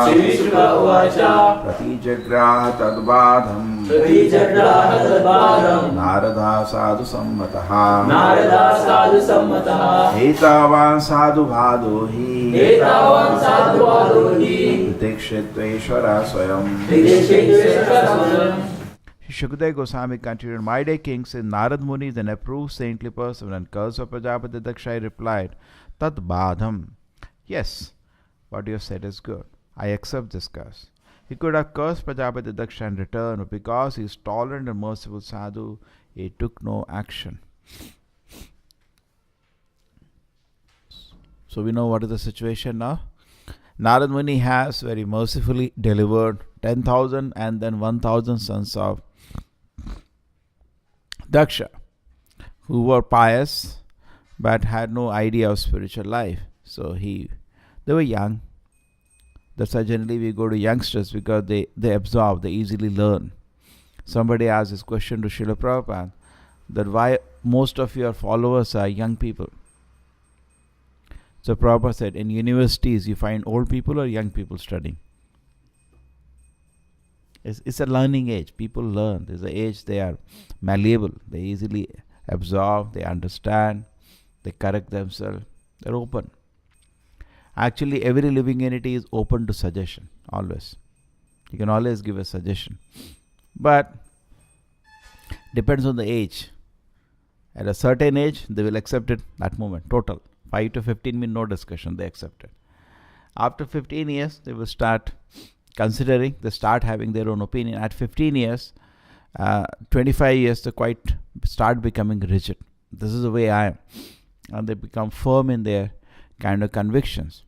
श्रीशुकवाच प्रतिजग्राह तद्बाधम् नारदा साधु सम्मतः एतावान् साधु भादो हि प्रतीक्षेत्वेश्वरः स्वयम्. Shukadeva Goswami continued, "My dear king, since Narad Muni is an approved saintly person and curse of Prajapati Daksha replied, Tat Badham. Yes, what you have said is good. I accept this curse. He could have cursed Prajapati Daksha in return, but because he is tolerant and merciful sadhu, he took no action." So we know what is the situation now. Narad Muni has very mercifully delivered 10,000 and then 1,000 sons of Daksha, who were pious but had no idea of spiritual life. So they were young. That's why generally we go to youngsters, because they absorb, they easily learn. Somebody asked this question to Srila Prabhupada, that why most of your followers are young people. So Prabhupada said, in universities you find old people or young people studying. It's a learning age. People learn. There's an age they are malleable. They easily absorb, they understand, they correct themselves, they're open. Actually, every living entity is open to suggestion, always. You can always give a suggestion. But depends on the age. At a certain age, they will accept it that moment, total. 5 to 15 minutes, no discussion, they accept it. After 15 years, they will start considering, they start having their own opinion. At 15 years, 25 years, they quite start becoming rigid. This is the way I am. And they become firm in their kind of convictions.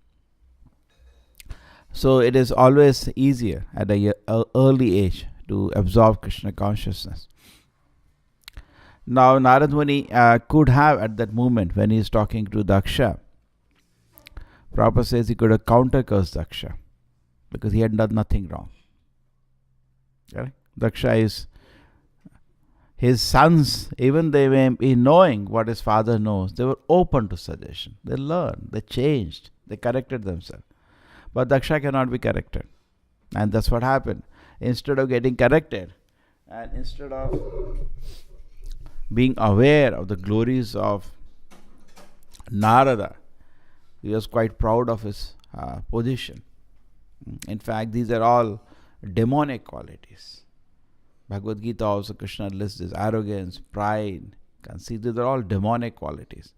So it is always easier at an early age to absorb Krishna consciousness. Now Narad Muni could have, at that moment when he is talking to Daksha, Prabhupada says he could have counter-cursed Daksha, because he had done nothing wrong. Okay? Daksha is, his sons, even they may be knowing what his father knows, they were open to suggestion. They learned, they changed, they corrected themselves. But Daksha cannot be corrected. And that's what happened. Instead of getting corrected, and instead of being aware of the glories of Narada, he was quite proud of his position. In fact, these are all demonic qualities. Bhagavad Gita also, Krishna lists this: arrogance, pride, conceit. These are all demonic qualities.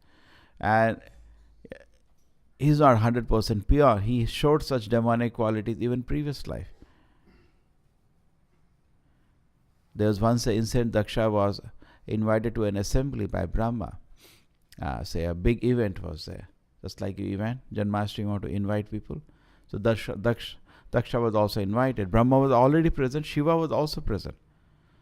And he's not 100% pure. He showed such demonic qualities even previous life. There was once an incident, Daksha was invited to an assembly by Brahma. Say a big event was there. Just like your event, Janmashtami, you want to invite people. So Daksha was also invited. Brahma was already present. Shiva was also present.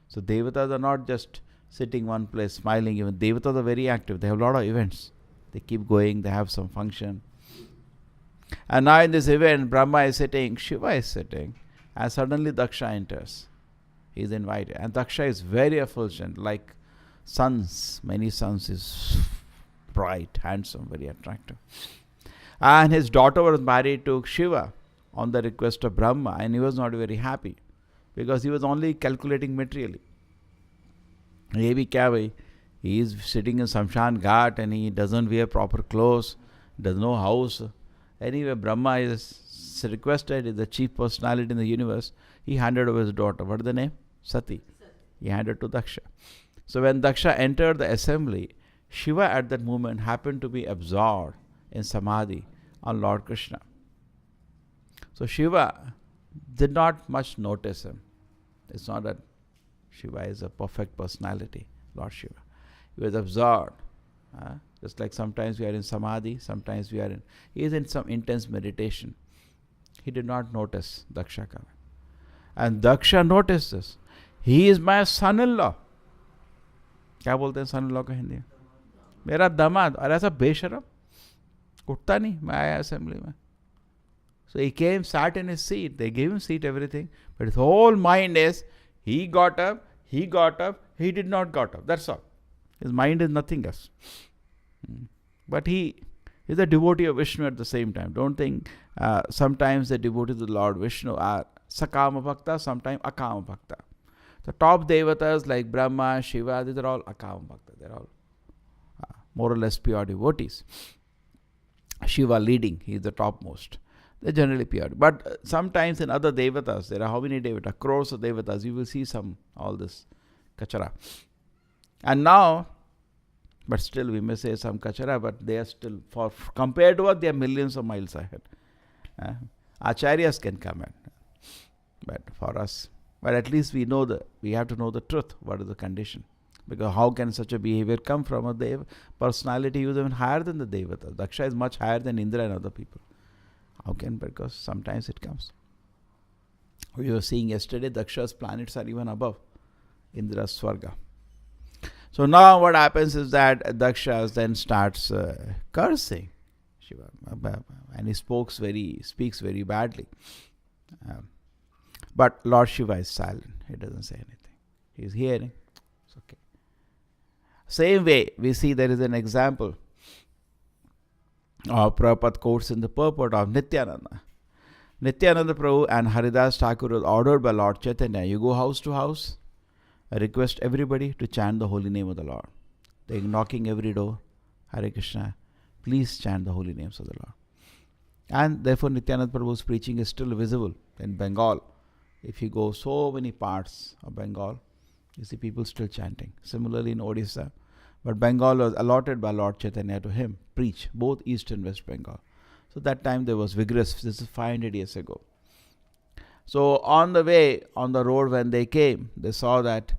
So Devatas are not just sitting one place smiling. Even Devatas are very active. They have a lot of events. They keep going. They have some function. And now in this event, Brahma is sitting, Shiva is sitting, and suddenly Daksha enters. He is invited. And Daksha is very effulgent, like sons, many sons, is bright, handsome, very attractive. And his daughter was married to Shiva on the request of Brahma, and he was not very happy because he was only calculating materially. Ye bhi kya bhai? He is sitting in Samshan Ghat and he doesn't wear proper clothes, does no house. Anyway, Brahma is requested, is the chief personality in the universe. He handed over his daughter. What is the name? Sati. He handed to Daksha. So when Daksha entered the assembly, Shiva at that moment happened to be absorbed in samadhi on Lord Krishna. So Shiva did not much notice him. It's not that Shiva is a perfect personality, Lord Shiva. He was absorbed. Just like sometimes we are in samadhi, sometimes we are in... He is in some intense meditation. He did not notice Daksha coming. And Daksha noticed this. He is my son-in-law. क्या बोलते हैं son-in-law का हिंदी में? मेरा दामाद. और ऐसा बेशरम उठता नहीं. मैं आया assembly में. So he came, sat in his seat. They gave him seat, everything. But his whole mind is, he got up, he did not got up. That's all. His mind is nothing else. But he is a devotee of Vishnu at the same time. Don't think sometimes the devotees of the Lord Vishnu are Sakama Bhakta, sometimes Akama Bhakta. The top devatas like Brahma, Shiva, these are all Akama Bhakta. They're all more or less pure devotees. Shiva leading, he is the topmost. They're generally pure. But sometimes in other devatas, there are how many devatas? Crores of devatas. You will see all this kachara. And now, but still we may say some kachara, but they are still, compared to what, they are millions of miles ahead. Acharyas can come in. But for us, but at least we have to know the truth. What is the condition? Because how can such a behavior come from a Deva? Personality is even higher than the Devatas. Daksha is much higher than Indra and other people. How can? Because sometimes it comes. We were seeing yesterday, Daksha's planets are even above Indra's Swarga. So now what happens is that Daksha then starts cursing Shiva. And he speaks very badly. But Lord Shiva is silent. He doesn't say anything. He is hearing. It's okay. Same way, we see there is an example of Prabhupada quotes in the purport of Nityananda. Nityananda Prabhu and Haridas Thakur was ordered by Lord Chaitanya, you go house to house, I request everybody to chant the holy name of the Lord. They're knocking every door. Hare Krishna, please chant the holy names of the Lord. And therefore Nityananda Prabhu's preaching is still visible in Bengal. If you go so many parts of Bengal, you see people still chanting. Similarly in Odisha. But Bengal was allotted by Lord Chaitanya to him, preach, both East and West Bengal. So that time there was vigorous, this is 500 years ago. So on the way, on the road when they came, they saw that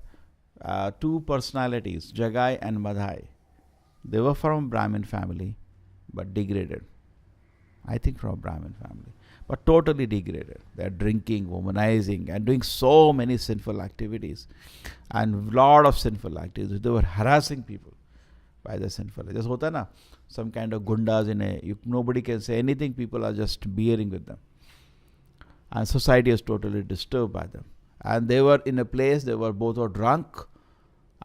two personalities, Jagai and Madhai, they were from Brahmin family, but degraded. I think from a Brahmin family, but totally degraded. They are drinking, womanizing, and doing so many sinful activities, and lot of sinful activities. They were harassing people by the sinful. Just hota na, some kind of gundas nobody can say anything. People are just bearing with them, and society is totally disturbed by them. And they were in a place. They were both drunk,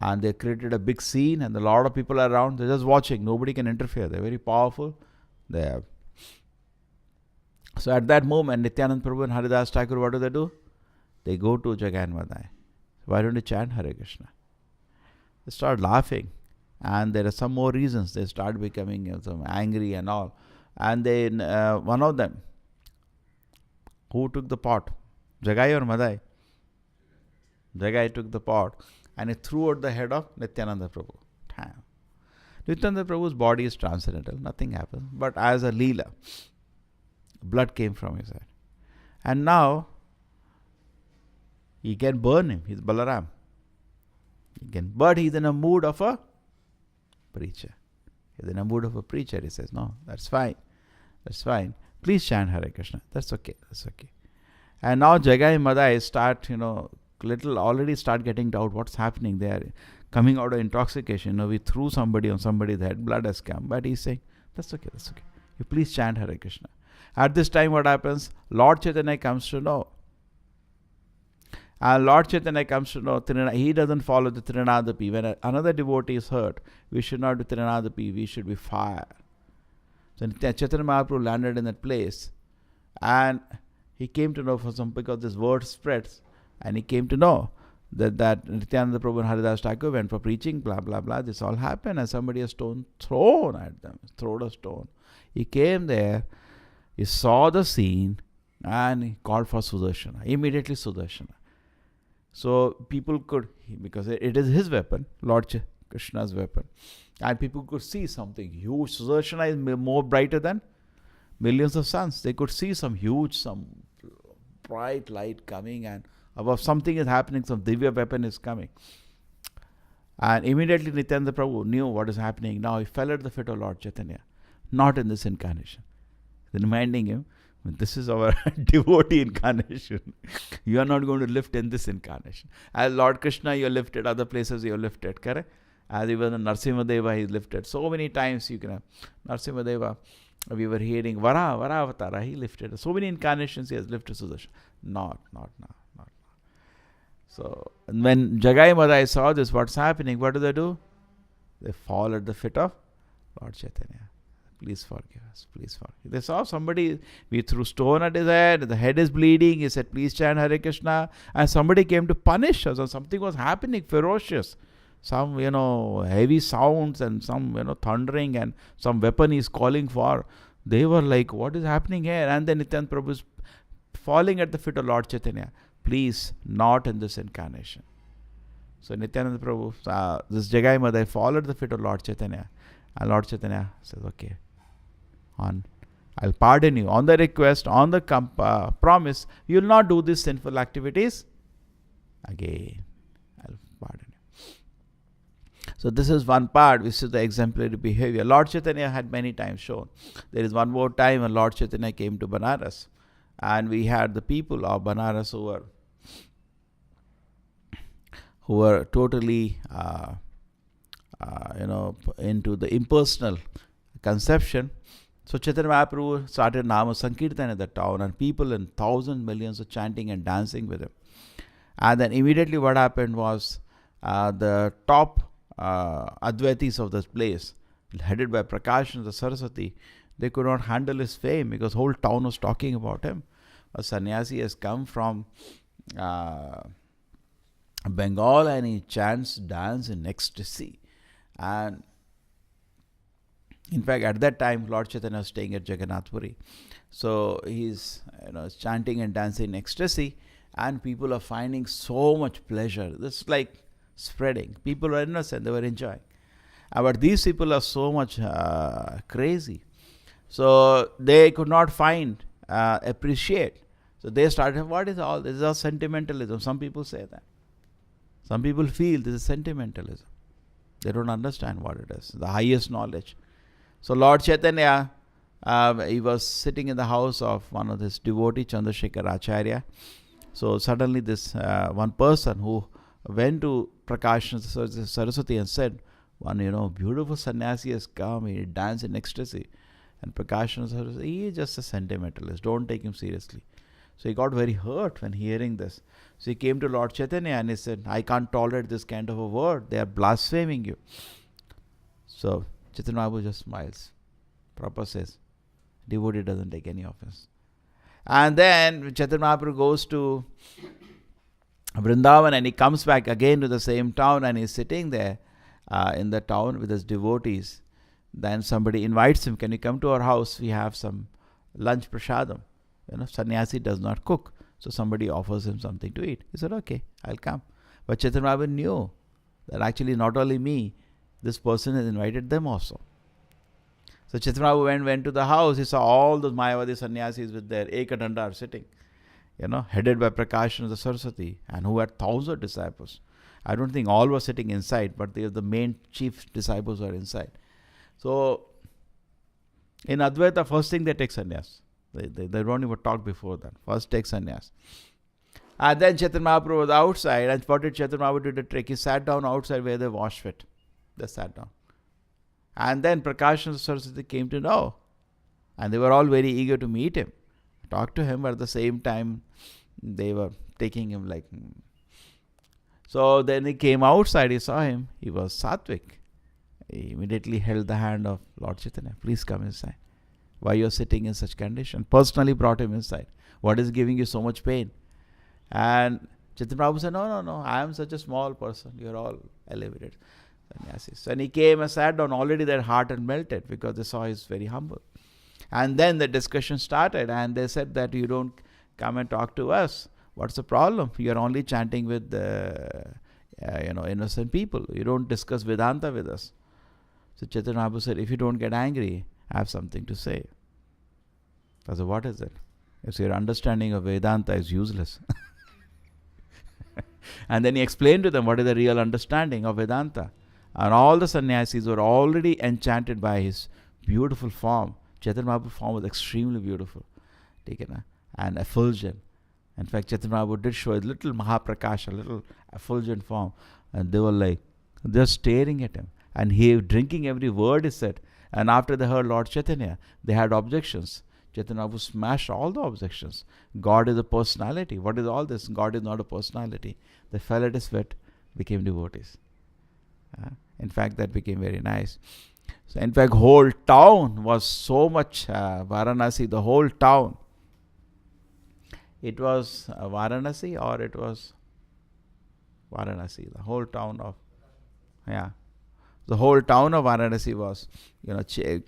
and they created a big scene, and a lot of people are around. They're just watching. Nobody can interfere. They're very powerful. So at that moment, Nityananda Prabhu and Haridas Thakur, what do? They go to Jagai and Madhai. Why don't you chant Hare Krishna? They start laughing. And there are some more reasons. They start becoming angry and all. And then one of them, who took the pot? Jagai or Madhai? Jagai took the pot and he threw at the head of Nityananda Prabhu. Nityananda Prabhu's body is transcendental. Nothing happens. But as a leela, blood came from his head. And now, he can burn him. He's Balaram. But he's in a mood of a preacher. He's in a mood of a preacher. He says, no, that's fine. That's fine. Please chant Hare Krishna. That's okay. That's okay. And now Jagai and Madhai start, already start getting doubt. What's happening? They are coming out of intoxication. We threw somebody on somebody's head. Blood has come. But he's saying, that's okay. That's okay. You please chant Hare Krishna. At this time, what happens? Lord Chaitanya comes to know. And Lord Chaitanya comes to know he doesn't follow the Trinadapi. When another devotee is hurt, we should not be Trinadapi, we should be fire. So Chaitanya Mahaprabhu landed in that place, and he came to know because this word spreads, and he came to know that Nityananda Prabhu and Haridas Thakur went for preaching, blah blah blah. This all happened, and somebody a stone thrown at them, thrown a stone. He came there, he saw the scene, and he called for Sudarshana. Immediately Sudarshana. So people could, because it is his weapon, Lord Krishna's weapon, and people could see something huge. Sudarshana is more brighter than millions of suns. They could see some bright light coming, and above something is happening, some Divya weapon is coming. And immediately Nityananda Prabhu knew what is happening. Now he fell at the feet of Lord Chaitanya, not in this incarnation. Reminding him, this is our devotee incarnation. You are not going to lift in this incarnation. As Lord Krishna, you are lifted. Other places you are lifted. Correct? As even Narasimhadeva, he is lifted. So many times you can. Narasimhadeva, we were hearing Varavatara, he lifted. So many incarnations he has lifted Sudarshan. Not now. So when Jagai Madai saw this, what's happening? What do? They fall at the feet of Lord Chaitanya. Please forgive us. Please forgive. They saw somebody, we threw stone at his head, the head is bleeding. He said, please chant Hare Krishna. And somebody came to punish us, or something was happening, ferocious. Some, heavy sounds and some, thundering, and some weapon he's calling for. They were like, what is happening here? And then Nityananda Prabhu is falling at the feet of Lord Chaitanya. Please, not in this incarnation. So Nityananda Prabhu, this Jagai Madai, fall at the feet of Lord Chaitanya. And Lord Chaitanya says, okay, I'll pardon you. On the request, on the promise, you will not do these sinful activities again. I'll pardon you. So this is one part, which is the exemplary behavior. Lord Chaitanya had many times shown. There is one more time when Lord Chaitanya came to Banaras, and we had the people of Banaras who were totally into the impersonal conception. So Chaitanya Mahaprabhu started Nama Sankirtan in the town, and people in thousands, millions were chanting and dancing with him. And then immediately what happened was the top Advaitis of this place, headed by Prakash and the Saraswati, they could not handle his fame because whole town was talking about him. A sannyasi has come from Bengal, and he chants, dance in ecstasy. And in fact, at that time, Lord Chaitanya was staying at Jagannath Puri. So he's chanting and dancing in ecstasy, and people are finding so much pleasure. This is like spreading. People were innocent, they were enjoying. But these people are so much crazy. So they could not appreciate. So they started, what is all? This is all sentimentalism. Some people say that. Some people feel this is sentimentalism. They don't understand what it is, the highest knowledge. So Lord Chaitanya, he was sitting in the house of one of his devotee, Chandrasekhar Acharya. So suddenly this one person who went to Prakash and Saraswati and said, one beautiful sannyasi has come, he danced in ecstasy. And Prakash and Saraswati, he is just a sentimentalist, don't take him seriously. So he got very hurt when hearing this. So he came to Lord Chaitanya and he said, I can't tolerate this kind of a word. They are blaspheming you. So Chaitanya Mahaprabhu just smiles. Prabhupada says, devotee doesn't take any offense. And then Chaitanya Mahaprabhu goes to Vrindavan, and he comes back again to the same town, and he's sitting there in the town with his devotees. Then somebody invites him, can you come to our house? We have some lunch prasadam. Sannyasi does not cook. So somebody offers him something to eat. He said, okay, I'll come. But Chaitanya Mahaprabhu knew that actually not only me, this person has invited them also. So Chaitanya Mahaprabhu went to the house. He saw all those Mayavadi sannyasis with their Ekadanda sitting, headed by Prakash and the Saraswati, and who had thousands of disciples. I don't think all were sitting inside, but the main chief disciples were inside. So in Advaita, first thing they take sannyas. They don't even talk before that. First take sannyas. And then Chaitanya Mahaprabhu was outside, and what did Chaitanya Mahaprabhu do the trick? He sat down outside where they wash feet. They sat down. And then Prakash and Saraswati came to know. And they were all very eager to meet him, talk to him, but at the same time, they were taking him like, So then he came outside, he saw him, he was Satvik. He immediately held the hand of Lord Chaitanya. Please come inside. Why you are sitting in such condition? Personally brought him inside. What is giving you so much pain? And Chaitanya Prabhu said, no, I am such a small person. You are all elevated sannyasis. And he came and sat down. Already their heart had melted because they saw he's very humble. And then the discussion started, and they said that you don't come and talk to us. What's the problem? You are only chanting with innocent people. You don't discuss Vedanta with us. So Chaitanya Prabhu said, if you don't get angry, I have something to say. I said, what is it? If your understanding of Vedanta is useless. And then he explained to them what is the real understanding of Vedanta. And all the sannyasis were already enchanted by his beautiful form. Chaitanya Mahaprabhu's form was extremely beautiful, and effulgent. In fact, Chaitanya Mahaprabhu did show a little Mahaprakash, a little effulgent form, and they were just staring at him. And he drinking every word he said. And after they heard Lord Chaitanya, they had objections. Chaitanya Mahaprabhu smashed all the objections. God is a personality. What is all this? God is not a personality. They fell at his feet, became devotees. In fact, that became very nice. So in fact, whole town was so much Varanasi, the whole town. It was Varanasi or it was Varanasi, the whole town of, the whole town of Varanasi was,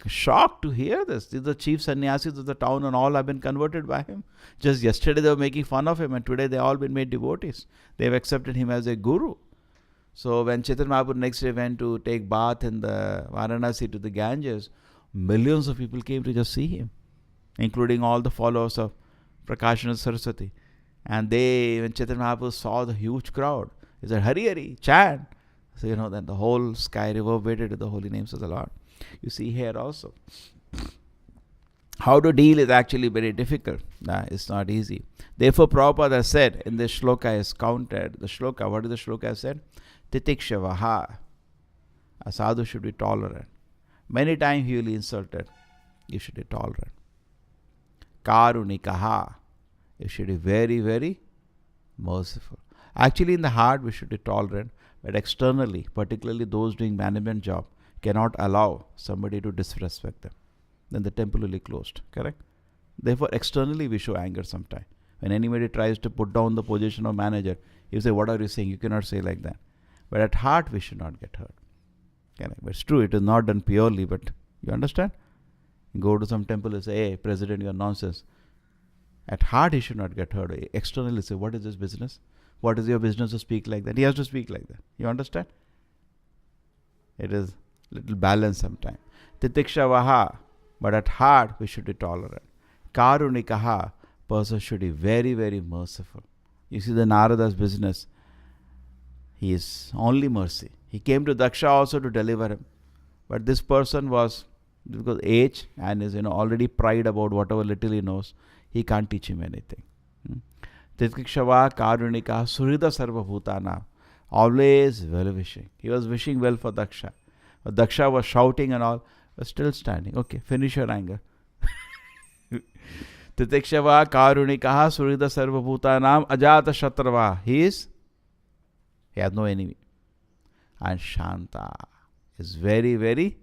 shocked to hear this. These are the chief sannyasis of the town and all have been converted by him. Just yesterday they were making fun of him and today they all been made devotees. They have accepted him as a guru. So when Chaitanya Mahaprabhu next day went to take bath in the Varanasi to the Ganges, millions of people came to just see him, including all the followers of Prakashana Saraswati. And when Chaitanya Mahaprabhu saw the huge crowd, he said, Hari Hari, chant. So, then the whole sky reverberated with the holy names of the Lord. You see here also. How to deal is actually very difficult. It's not easy. Therefore, Prabhupada has said, in this shloka is counted. The shloka, what is the shloka said? Titikshavaha. A sadhu should be tolerant. Many times he will be insulted. You should be tolerant. Karunikaha. You should be very, very merciful. Actually, in the heart, we should be tolerant. But externally, particularly those doing management job, cannot allow somebody to disrespect them. Then the temple will be closed. Correct? Therefore, externally we show anger sometimes. When anybody tries to put down the position of manager, you say, what are you saying? You cannot say like that. But at heart, we should not get hurt. Correct? But it's true, it is not done purely, but you understand? You go to some temple and say, hey, president, you are nonsense. At heart, he should not get hurt. Externally say, what is this business? What is your business to speak like that? He has to speak like that. You understand? It is little balance sometimes. Titikshavaha. But at heart, we should be tolerant. Karunikaha. Person should be very, very merciful. You see the Narada's business. He is only mercy. He came to Daksha also to deliver him. But this person was, because age and is already pride about whatever little he knows, he can't teach him anything. Titikshava Karunika Surida Sarvabhutana. Always well wishing. He was wishing well for Daksha. But Daksha was shouting and all, but still standing. Okay, finish your anger. Titikshava Karunika Surida Sarvabhutanam Ajata Shatrava. He has no enemy. And Shanta is very, very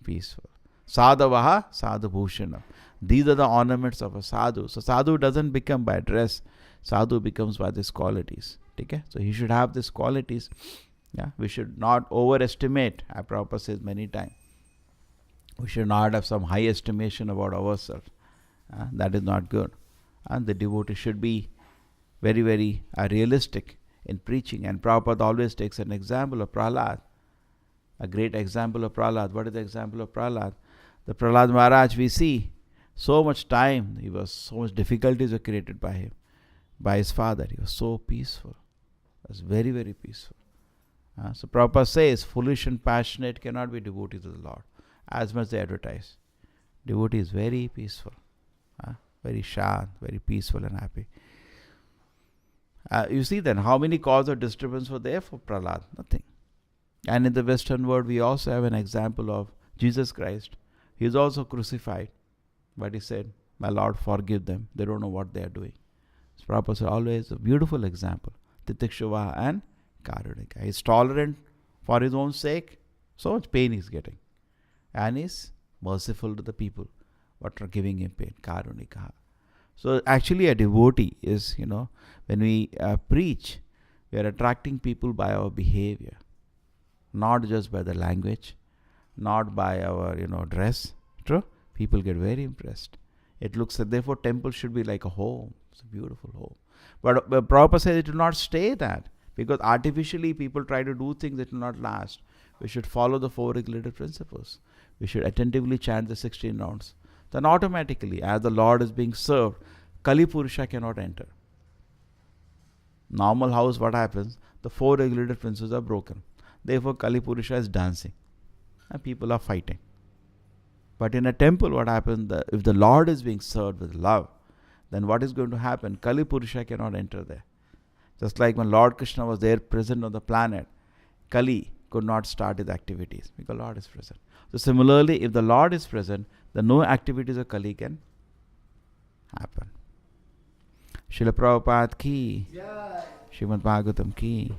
peaceful. Sadhavaha Sadhubhushanam. These are the ornaments of a sadhu. So sadhu doesn't become by dress. Sadhu becomes by these qualities. Okay? So he should have these qualities. We should not overestimate. Prabhupada says many times. We should not have some high estimation about ourselves. That is not good. And the devotee should be very, very realistic in preaching. And Prabhupada always takes an example of Prahlad. A great example of Prahlad. What is the example of Prahlad? The Prahlad Maharaj we see, so much time, so much difficulties were created by him, by his father. He was so peaceful. He was very, very peaceful. So Prabhupada says, foolish and passionate cannot be devotees to the Lord, as much they advertise. Devotee is very peaceful, very shant, very peaceful and happy. You see then, how many causes of disturbance were there for Prahlad? Nothing. And in the Western world, we also have an example of Jesus Christ. He is also crucified. But he said, my Lord, forgive them. They don't know what they are doing. So Prabhupada said, always a beautiful example. Titikshava and Karunika. He's tolerant for his own sake. So much pain he's getting. And he's merciful to the people what are giving him pain. Karunika. So actually a devotee is, when we preach, we are attracting people by our behavior. Not just by the language, not by our, dress. True? People get very impressed. It looks like, therefore, temple should be like a home. It's a beautiful home. But Prabhupada says it will not stay that, because artificially people try to do things that will not last. We should follow the 4 regulated principles. We should attentively chant the 16 rounds. Then automatically, as the Lord is being served, Kali Purusha cannot enter. Normal house, what happens? The 4 regulated principles are broken. Therefore, Kali Purusha is dancing. And people are fighting. But in a temple, what happens? If the Lord is being served with love, then what is going to happen? Kali Purusha cannot enter there. Just like when Lord Krishna was there present on the planet, Kali could not start his activities because Lord is present. So similarly, if the Lord is present, then no activities of Kali can happen. Srila Prabhupada ki, Srimad Bhagavatam ki.